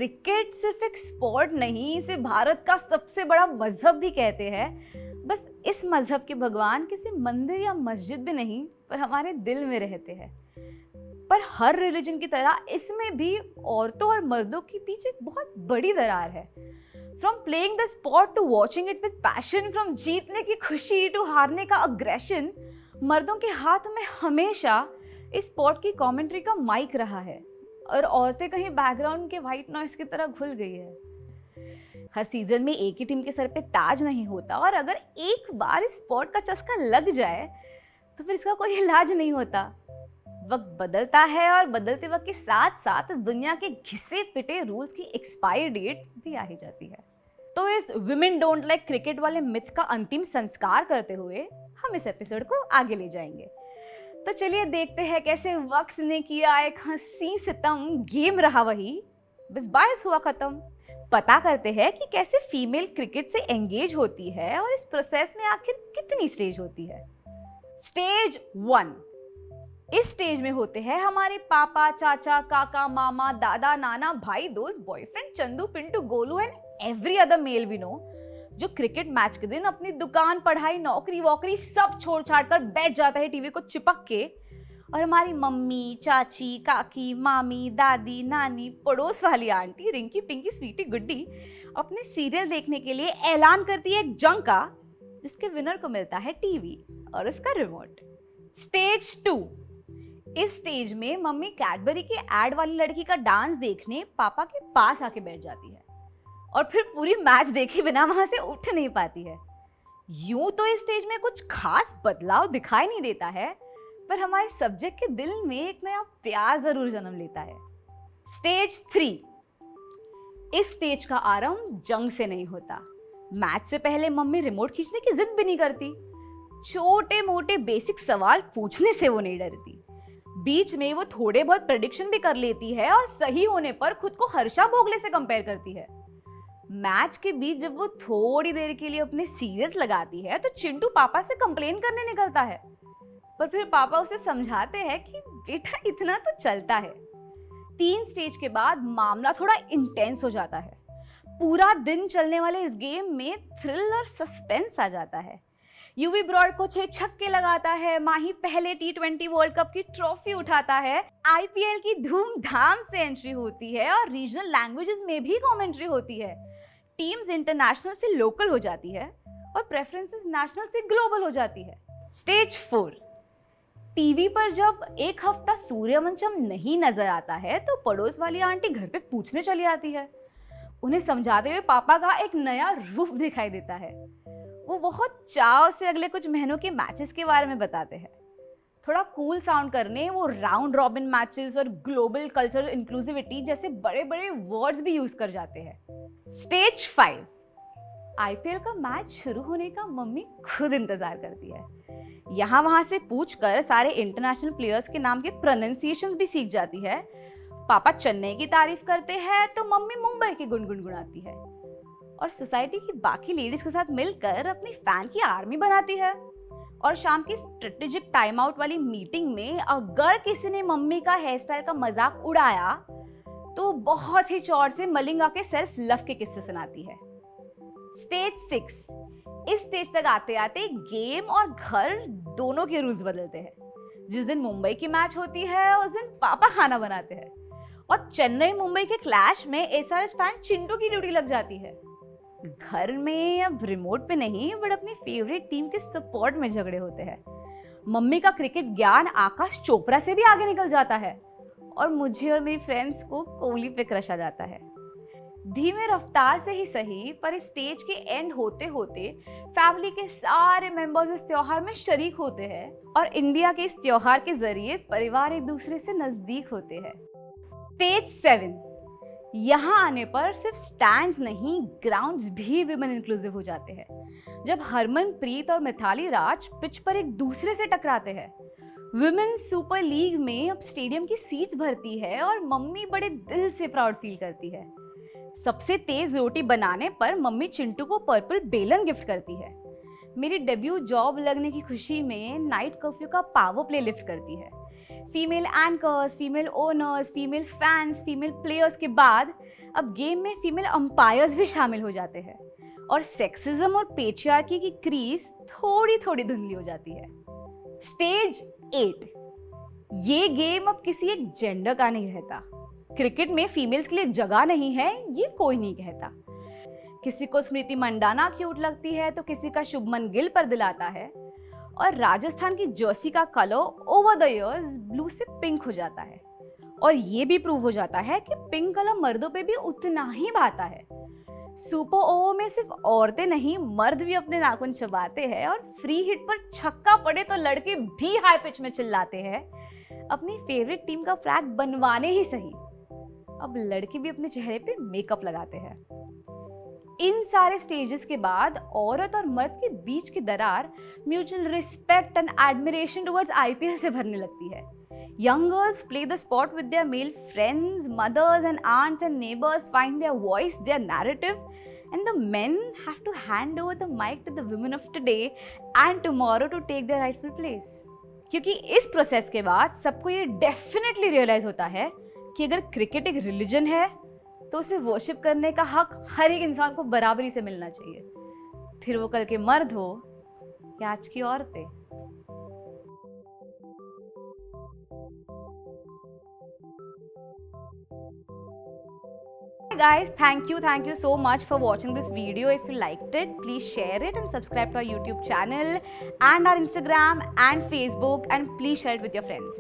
Cricket सिर्फ एक sport नहीं, इसे भारत का सबसे बड़ा मजहब भी कहते हैं। बस इस मजहब के भगवान किसी मंदिर या मस्जिद में नहीं, पर हमारे दिल में रहते हैं। पर हर रिलीजन की तरह इसमें भी औरतों और मर्दों के पीछे एक बहुत बड़ी दरार है। From playing the sport to watching it with passion, from जीतने की खुशी टू हारने का अग्रेशन, मर्दों के हाथ में हमेशा इस स्पोर्ट की कमेंट्री का माइक रहा है और औरतें कहीं बैकग्राउंड के व्हाइट नॉइस की तरह घुल गई है। हर सीजन में एक ही टीम के सर पे ताज नहीं होता, और अगर एक बार इस स्पोर्ट का चस्का लग जाए तो फिर इसका कोई इलाज नहीं होता। वक्त बदलता है और बदलते वक्त के साथ साथ इस दुनिया के घिसे पिटे रूल्स की एक्सपायरी डेट भी आ ही जाती है। तो इस विमेन डोंट लाइक क्रिकेट वाले मिथ का अंतिम संस्कार करते हुए हम इस एपिसोड को आगे ले जाएंगे। तो चलिए देखते हैं कैसे वक्त ने किया एक हंसी सितम, गेम रहा वही, बस 22 हुआ खत्म। पता करते हैं कि कैसे फीमेल क्रिकेट से एंगेज होती है और इस प्रोसेस में आखिर कितनी स्टेज होती है। स्टेज 1, इस स्टेज में होते हैं हमारे पापा, चाचा, काका, मामा, दादा, नाना, भाई, दोस्त, boyfriend, Chandu, Pintu, Golu and every other male we know, जो क्रिकेट मैच के दिन अपनी दुकान, पढ़ाई, नौकरी वोकरी सब छोड़ छाड़ कर बैठ जाता है टीवी को चिपक के, और हमारी मम्मी, चाची, काकी, मामी, दादी, नानी, पड़ोस वाली आंटी, रिंकी, पिंकी, स्वीटी, गुड्डी अपने सीरियल देखने के लिए ऐलान करती है एक जंग का, जिसके विनर को मिलता है टीवी और उसका रिमोट। स्टेज 2, इस स्टेज में मम्मी कैडबरी के एड वाली लड़की का डांस देखने पापा के पास आके बैठ जाती है और फिर पूरी मैच देखे बिना वहां से उठ नहीं पाती है। यूं तो इस स्टेज में कुछ खास बदलाव दिखाई नहीं देता है, पर हमारे सब्जेक्ट के दिल में एक नया प्यार जरूर जन्म लेता है। स्टेज 3, इस स्टेज का आरंभ जंग से नहीं होता। मैच से पहले मम्मी रिमोट खींचने की जिद भी नहीं करती, छोटे मोटे बेसिक सवाल पूछने से वो नहीं डरती। बीच में वो थोड़े बहुत प्रेडिक्शन भी कर लेती है और सही होने पर खुद को हर्षा भोगले से कंपेयर करती है। मैच के बीच जब वो थोड़ी देर के लिए अपने सीरियस लगाती है तो चिंटू पापा से कंप्लेन करने निकलता है, पर फिर पापा उसे समझाते हैं कि बेटा इतना तो चलता है। 3 स्टेज के बाद मामला थोड़ा इंटेंस हो जाता है। पूरा दिन चलने वाले इस गेम में थ्रिल और सस्पेंस आ जाता है। यूवी ब्रॉड को 6 छक्के लगाता है, माही पहले T20 वर्ल्ड कप की ट्रॉफी उठाता है, आईपीएल की धूमधाम से एंट्री होती है और रीजनल लैंग्वेजेस में भी कमेंट्री होती है। टीम्स इंटरनेशनल से लोकल हो जाती है और प्रेफरेंसेस नेशनल से ग्लोबल हो जाती है। स्टेज 4, टीवी पर जब एक हफ्ता सूर्यवंशम नहीं नजर आता है तो पड़ोस वाली आंटी घर पे पूछने चली आती है। उन्हें समझाते हुए पापा का एक नया रूप दिखाई देता है। वो बहुत चाव से अगले कुछ महीनों के मैचेस के बारे में बताते हैं। थोड़ा कूल साउंड करने वो राउंड रॉबिन मैचेस और ग्लोबल कल्चरल इंक्लूसिविटी जैसे बड़े बड़े वर्ड्स भी यूज कर जाते हैं। स्टेज 5, आईपीएल का मैच शुरू होने का मम्मी खुद इंतजार करती है। यहाँ वहां से पूछकर सारे इंटरनेशनल प्लेयर्स के नाम के प्रोनाउंसिएशंस भी सीख जाती है। पापा चेन्नई की तारीफ करते हैं तो मम्मी मुंबई की गुनगुनाती है और सोसाइटी की बाकी लेडीज के साथ मिलकर अपनी फैन की आर्मी बनाती है। और शाम की स्ट्रेटेजिक टाइम आउट वाली मीटिंग में अगर किसी ने मम्मी का हेयर स्टाइल का मजाक उड़ाया तो बहुत ही चौड़ से मलिंगा के सेल्फ लव के किस्से सुनाती है। स्टेज 6, इस स्टेज तक आते आते गेम और घर दोनों के रूल्स बदलते हैं। जिस दिन मुंबई की मैच होती है उस दिन पापा खाना बनाते हैं और चेन्नई मुंबई के क्लैश में एसआरएच फैन चिंटू की ड्यूटी लग जाती है। घर में अब रिमोट पे नहीं बट अपनी फेवरेट टीम के सपोर्ट में झगड़े होते हैं। मम्मी का क्रिकेट ज्ञान आकाश चोपड़ा से भी आगे निकल जाता है और मुझे और मेरी फ्रेंड्स को कोहली पे क्रश आ जाता है। धीमे रफ्तार से ही सही, पर इस स्टेज के एंड होते होते फैमिली के सारे मेंबर्स इस त्योहार में शरीक होते हैं और इंडिया के इस त्योहार के जरिए परिवार एक दूसरे से नजदीक होते हैं। स्टेज 7, यहाँ आने पर सिर्फ स्टैंड्स नहीं ग्राउंड्स भी विमेन इंक्लूसिव हो जाते हैं। जब हरमनप्रीत और मिताली राज पिच पर एक दूसरे से टकराते हैं, विमेन सुपर लीग में अब स्टेडियम की सीट्स भरती है और मम्मी बड़े दिल से प्राउड फील करती है। सबसे तेज रोटी बनाने पर मम्मी चिंटू को पर्पल बेलन गिफ्ट करती है। मेरी डेब्यू जॉब लगने की खुशी में नाइट कर्फ्यू का पावर प्ले लिफ्ट करती है। Female anchors, female owners, female fans, female players के बाद अब गेम में फीमेल अंपायर्स भी शामिल हो जाते हैं और सेक्सिज्म और पेट्रियार्की की क्रीज थोड़ी थोड़ी धुंधली हो जाती है। स्टेज 8, ये गेम अब किसी एक जेंडर का नहीं रहता। क्रिकेट में फीमेल्स के लिए जगह नहीं है, ये कोई नहीं कहता। किसी को स्मृति मंडाना क्यूट लगती है तो किसी का शुभमन गिल पर दिल आता है, और राजस्थान की जर्सी का colour over the years blue से पिंक हो जाता है। और ये भी प्रूव हो जाता है कि पिंक कलर मर्दों पे भी उतना ही भाता है। सुपर ओवर में सिर्फ औरतें नहीं, मर्द भी अपने नाखून चबाते हैं, और फ्री हिट पर छक्का पड़े तो लड़के भी हाई पिच में चिल्लाते हैं, अपनी फेवरेट टीम का फ्लैग बनवाने ही सही। अब लड़के भी अपने चेहरे पे मेकअप लगाते हैं। इन सारे स्टेजेस के बाद औरत और मर्द के बीच की दरार mutual respect and admiration towards IPL से भरने लगती है। Young girls play the sport with their male friends, mothers and aunts and neighbors find their voice, their narrative, and the men have to hand over the mic to the women of today and tomorrow to take their rightful place. क्योंकि इस process के बाद सबको ये definitely realise होता है कि अगर क्रिकेट एक रिलीजन है तो उसे वर्शिप करने का हक हर एक इंसान को बराबरी से मिलना चाहिए, फिर वो कल के मर्द हो या आज की औरतें। Guys, thank you so much for watching this video. If you liked it, please share it and subscribe to our YouTube channel and our Instagram and Facebook, and please share it with your friends.